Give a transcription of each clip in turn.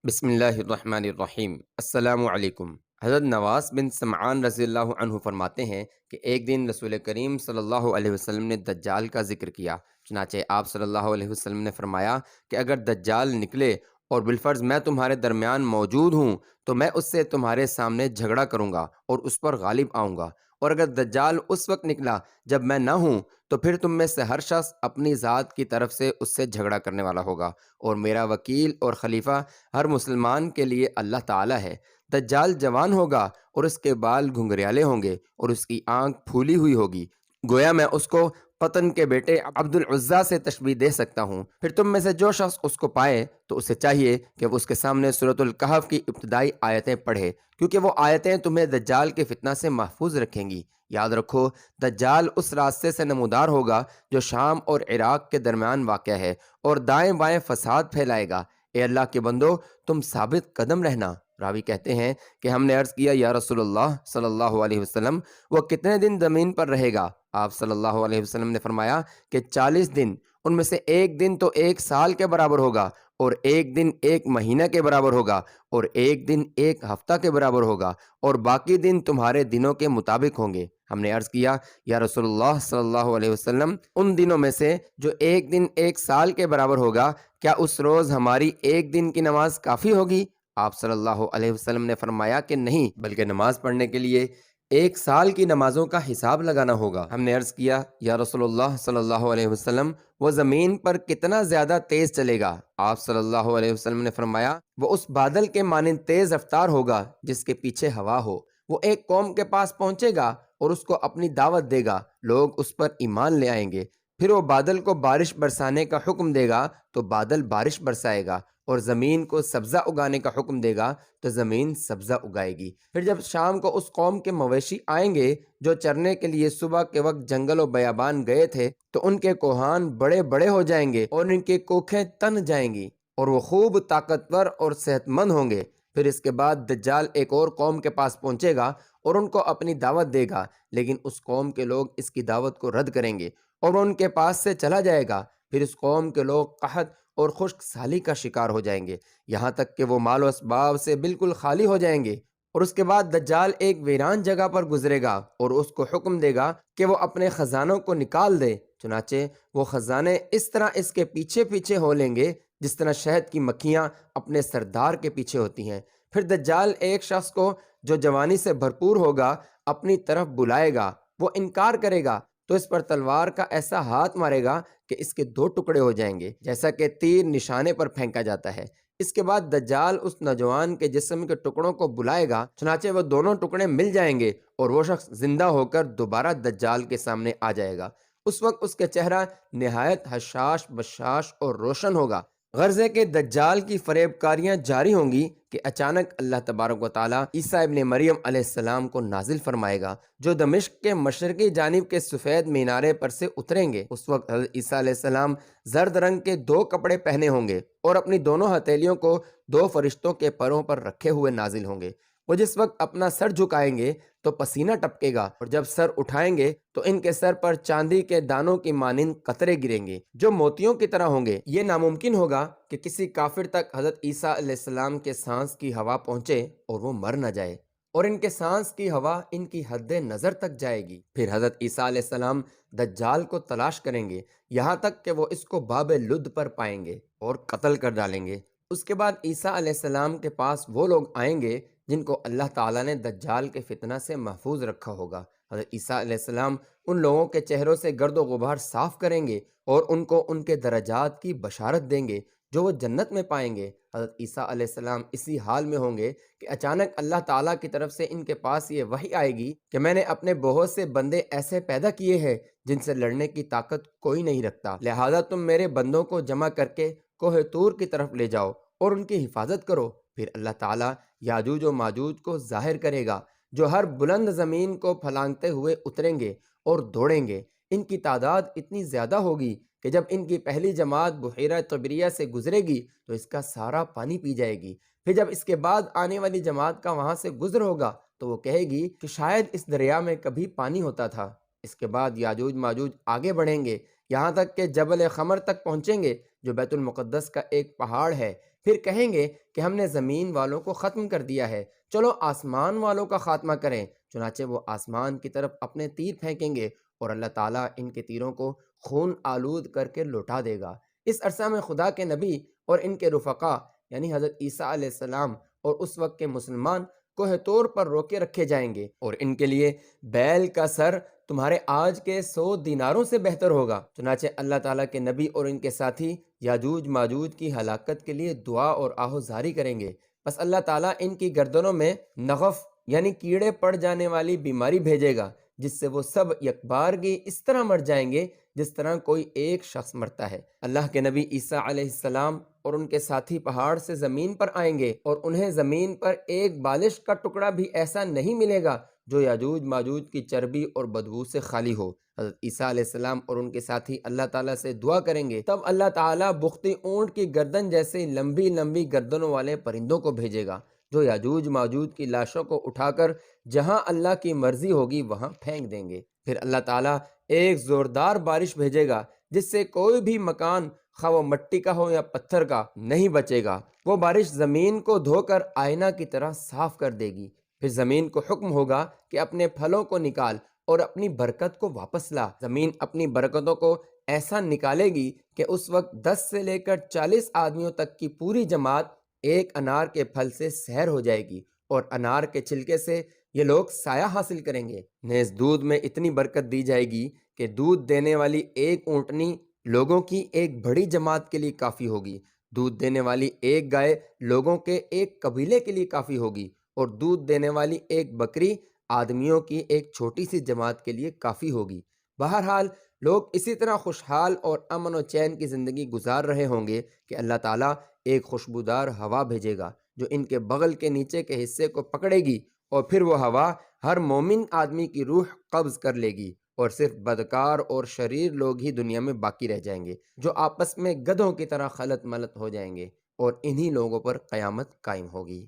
بسم اللہ الرحمن الرحیم۔ السلام علیکم۔ حضرت نواس بن سمعان رضی اللہ عنہ فرماتے ہیں کہ ایک دن رسول کریم صلی اللہ علیہ وسلم نے دجال کا ذکر کیا۔ چنانچہ آپ صلی اللہ علیہ وسلم نے فرمایا کہ اگر دجال نکلے اور بالفرض میں تمہارے درمیان موجود ہوں تو میں اس سے تمہارے سامنے جھگڑا کروں گا اور اس پر غالب آؤں گا، اور اگر دجال اس وقت نکلا جب میں نہ ہوں تو پھر تم میں سے ہر شخص اپنی ذات کی طرف سے اس سے جھگڑا کرنے والا ہوگا، اور میرا وکیل اور خلیفہ ہر مسلمان کے لیے اللہ تعالیٰ ہے۔ دجال جوان ہوگا اور اس کے بال گھنگریالے ہوں گے اور اس کی آنکھ پھولی ہوئی ہوگی، گویا میں اس کو قطن کے بیٹے عبد العزیٰ سے تشبیہ دے سکتا ہوں۔ پھر تم میں سے جو شخص اس کو پائے تو اسے چاہیے کہ وہ اس کے سامنے سورۃ الکہف کی ابتدائی آیتیں پڑھے، کیونکہ وہ آیتیں تمہیں دجال کے فتنہ سے محفوظ رکھیں گی۔ یاد رکھو، دجال اس راستے سے نمودار ہوگا جو شام اور عراق کے درمیان واقع ہے، اور دائیں بائیں فساد پھیلائے گا۔ اے اللہ کے بندو، تم ثابت قدم رہنا۔ راوی کہتے ہیں کہ ہم نے عرض کیا، یا رسول اللہ صلی اللہ علیہ وسلم، وہ کتنے دن زمین پر رہے گا؟ آپ صلی اللہ علیہ وسلم نے فرمایا کہ 40 دن، ان میں سے ایک دن تو 1 سال کے برابر ہوگا، اور ایک دن 1 مہینہ کے برابر ہوگا، اور ایک دن 1 ہفتہ کے برابر ہوگا، اور باقی دن تمہارے دنوں کے مطابق ہوں گے۔ ہم نے عرض کیا، یا رسول اللہ صلی اللہ علیہ وسلم، ان دنوں میں سے جو ایک دن 1 سال کے برابر ہوگا، کیا اس روز ہماری ایک دن کی نماز کافی ہوگی؟ آپ صلی اللہ علیہ وسلم نے فرمایا کہ نہیں، بلکہ نماز پڑھنے کے لیے 1 سال کی نمازوں کا حساب لگانا ہوگا۔ ہم نے عرض کیا، یا رسول اللہ صلی اللہ علیہ وسلم، وہ زمین پر کتنا زیادہ تیز چلے گا؟ آپ صلی اللہ علیہ وسلم نے فرمایا، وہ اس بادل کے مانند تیز رفتار ہوگا جس کے پیچھے ہوا ہو۔ وہ ایک قوم کے پاس پہنچے گا اور اس کو اپنی دعوت دے گا، لوگ اس پر ایمان لے آئیں گے۔ پھر وہ بادل کو بارش برسانے کا حکم دے گا تو بادل بارش برسائے گا، اور زمین کو سبزہ اگانے کا حکم دے گا تو زمین سبزہ اگائے گی۔ پھر جب شام کو اس قوم کے مویشی آئیں گے جو چرنے کے لیے صبح کے وقت جنگل و بیابان گئے تھے، تو ان کے کوہان بڑے بڑے ہو جائیں گے اور ان کی کوکھیں تن جائیں گی، اور وہ خوب طاقتور اور صحت مند ہوں گے۔ پھر اس کے بعد دجال ایک اور قوم کے پاس پہنچے گا اور ان کو اپنی دعوت دے گا، لیکن اس قوم کے لوگ اس کی دعوت کو رد کریں گے اور وہ ان کے پاس سے چلا جائے گا۔ پھر اس قوم کے لوگ قحط اور خشک سالی کا شکار ہو جائیں گے، یہاں تک کہ وہ مال و اسباب سے بالکل خالی ہو جائیں گے۔ اور اس کے بعد دجال ایک ویران جگہ پر گزرے گا اور اس کو حکم دے گا کہ وہ اپنے خزانوں کو نکال دے، چنانچہ وہ خزانے اس طرح اس کے پیچھے پیچھے ہو لیں گے جس طرح شہد کی مکھیاں اپنے سردار کے پیچھے ہوتی ہیں۔ پھر دجال ایک شخص کو جو جوانی سے بھرپور ہوگا اپنی طرف بلائے گا، وہ انکار کرے گا تو اس پر تلوار کا ایسا ہاتھ مارے گا کہ اس کے 2 ٹکڑے ہو جائیں گے، جیسا کہ تیر نشانے پر پھینکا جاتا ہے۔ اس کے بعد دجال اس نوجوان کے جسم کے ٹکڑوں کو بلائے گا، چنانچہ وہ دونوں ٹکڑے مل جائیں گے اور وہ شخص زندہ ہو کر دوبارہ دجال کے سامنے آ جائے گا۔ اس وقت اس کا چہرہ نہایت حشاش بشاش اور روشن ہوگا۔ غرض ہے کہ دجال کی فریب کاریاں جاری ہوں گی کہ اچانک اللہ تبارک و تعالیٰ عیسیٰ ابن مریم علیہ السلام کو نازل فرمائے گا، جو دمشق کے مشرقی جانب کے سفید مینارے پر سے اتریں گے۔ اس وقت حضرت عیسیٰ علیہ السلام زرد رنگ کے 2 کپڑے پہنے ہوں گے اور اپنی دونوں ہتھیلیوں کو 2 فرشتوں کے پروں پر رکھے ہوئے نازل ہوں گے۔ وہ جس وقت اپنا سر جھکائیں گے تو پسینہ ٹپکے گا، اور جب سر اٹھائیں گے تو ان کے سر پر چاندی کے دانوں کی مانند قطرے گریں گے جو موتیوں کی طرح ہوں گے۔ یہ ناممکن ہوگا کہ کسی کافر تک حضرت عیسیٰ علیہ السلام کے سانس کی ہوا پہنچے اور وہ مر نہ جائے، اور ان کے سانس کی ہوا ان کی حد نظر تک جائے گی۔ پھر حضرت عیسیٰ علیہ السلام دجال کو تلاش کریں گے یہاں تک کہ وہ اس کو باب لد پر پائیں گے اور قتل کر ڈالیں گے۔ اس کے بعد عیسیٰ علیہ السلام کے پاس وہ لوگ آئیں گے جن کو اللہ تعالیٰ نے دجال کے فتنہ سے محفوظ رکھا ہوگا۔ حضرت عیسیٰ علیہ السلام ان لوگوں کے چہروں سے گرد و غبار صاف کریں گے اور ان کو ان کے درجات کی بشارت دیں گے جو وہ جنت میں پائیں گے۔ حضرت عیسیٰ علیہ السلام اسی حال میں ہوں گے کہ اچانک اللہ تعالیٰ کی طرف سے ان کے پاس یہ وحی آئے گی کہ میں نے اپنے بہت سے بندے ایسے پیدا کیے ہیں جن سے لڑنے کی طاقت کوئی نہیں رکھتا، لہذا تم میرے بندوں کو جمع کر کے کوہ طور کی طرف لے جاؤ اور ان کی حفاظت کرو۔ پھر اللہ تعالیٰ یاجوج و ماجوج کو ظاہر کرے گا جو ہر بلند زمین کو پھلانگتے ہوئے اتریں گے اور دوڑیں گے۔ ان کی تعداد اتنی زیادہ ہوگی کہ جب ان کی پہلی جماعت بحیرہ طبریہ سے گزرے گی تو اس کا سارا پانی پی جائے گی۔ پھر جب اس کے بعد آنے والی جماعت کا وہاں سے گزر ہوگا تو وہ کہے گی کہ شاید اس دریا میں کبھی پانی ہوتا تھا۔ اس کے بعد یاجوج ماجوج آگے بڑھیں گے یہاں تک کہ جبل خمر تک پہنچیں گے جو بیت المقدس کا ایک پہاڑ ہے۔ پھر کہیں گے کہ ہم نے زمین والوں کو ختم کر دیا ہے، چلو آسمان والوں کا خاتمہ کریں۔ چنانچہ وہ آسمان کی طرف اپنے تیر پھینکیں گے اور اللہ تعالیٰ ان کے تیروں کو خون آلود کر کے لوٹا دے گا۔ اس عرصہ میں خدا کے نبی اور ان کے رفقا یعنی حضرت عیسیٰ علیہ السلام اور اس وقت کے مسلمان کوہ طور پر روکے رکھے جائیں گے، اور ان کے لیے بیل کا سر تمہارے آج کے 100 دیناروں سے بہتر ہوگا۔ چنانچہ اللہ تعالیٰ کے نبی اور ان کے ساتھی یاجوج ماجوج کی ہلاکت کے لیے دعا اور آہوزاری کریں گے، بس اللہ تعالیٰ ان کی گردنوں میں نغف یعنی کیڑے پڑ جانے والی بیماری بھیجے گا، جس سے وہ سب یکبارگی اس طرح مر جائیں گے جس طرح کوئی ایک شخص مرتا ہے۔ اللہ کے نبی عیسیٰ علیہ السلام اور ان کے ساتھی پہاڑ سے زمین پر آئیں گے، اور انہیں زمین پر ایک بالش کا ٹکڑا بھی ایسا نہیں ملے گا جو یاجوج ماجوج کی چربی اور بدبو سے خالی ہو۔ حضرت عیسیٰ علیہ السلام اور ان کے ساتھی اللہ تعالیٰ سے دعا کریں گے، تب اللہ تعالیٰ بختی اونٹ کی گردن جیسے لمبی لمبی گردنوں والے پرندوں کو بھیجے گا، جو یاجوج ماجوج کی لاشوں کو اٹھا کر جہاں اللہ کی مرضی ہوگی وہاں پھینک دیں گے۔ پھر اللہ تعالیٰ ایک زوردار بارش بھیجے گا جس سے کوئی بھی مکان خواہ وہ مٹی کا ہو یا پتھر کا نہیں بچے گا۔ وہ بارش زمین کو دھو کر آئینہ کی طرح صاف کر دے گی۔ پھر زمین کو حکم ہوگا کہ اپنے پھلوں کو نکال اور اپنی برکت کو واپس لا۔ زمین اپنی برکتوں کو ایسا نکالے گی کہ اس وقت 10 سے لے کر 40 آدمیوں تک کی پوری جماعت ایک انار کے پھل سے سیر ہو جائے گی، اور انار کے چھلکے سے یہ لوگ سایہ حاصل کریں گے۔ نیز دودھ میں اتنی برکت دی جائے گی کہ دودھ دینے والی ایک اونٹنی لوگوں کی ایک بڑی جماعت کے لیے کافی ہوگی، دودھ دینے والی ایک گائے لوگوں کے ایک قبیلے کے لیے کافی ہوگی، اور دودھ دینے والی ایک بکری آدمیوں کی ایک چھوٹی سی جماعت کے لیے کافی ہوگی۔ بہرحال لوگ اسی طرح خوشحال اور امن و چین کی زندگی گزار رہے ہوں گے کہ اللہ تعالیٰ ایک خوشبودار ہوا بھیجے گا جو ان کے بغل کے نیچے کے حصے کو پکڑے گی، اور پھر وہ ہوا ہر مومن آدمی کی روح قبض کر لے گی، اور صرف بدکار اور شریر لوگ ہی دنیا میں باقی رہ جائیں گے جو آپس میں گدھوں کی طرح خلط ملط ہو جائیں گے، اور انہی لوگوں پر قیامت قائم ہوگی۔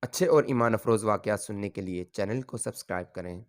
اچھے اور ایمان افروز واقعات سننے کے لیے چینل کو سبسکرائب کریں۔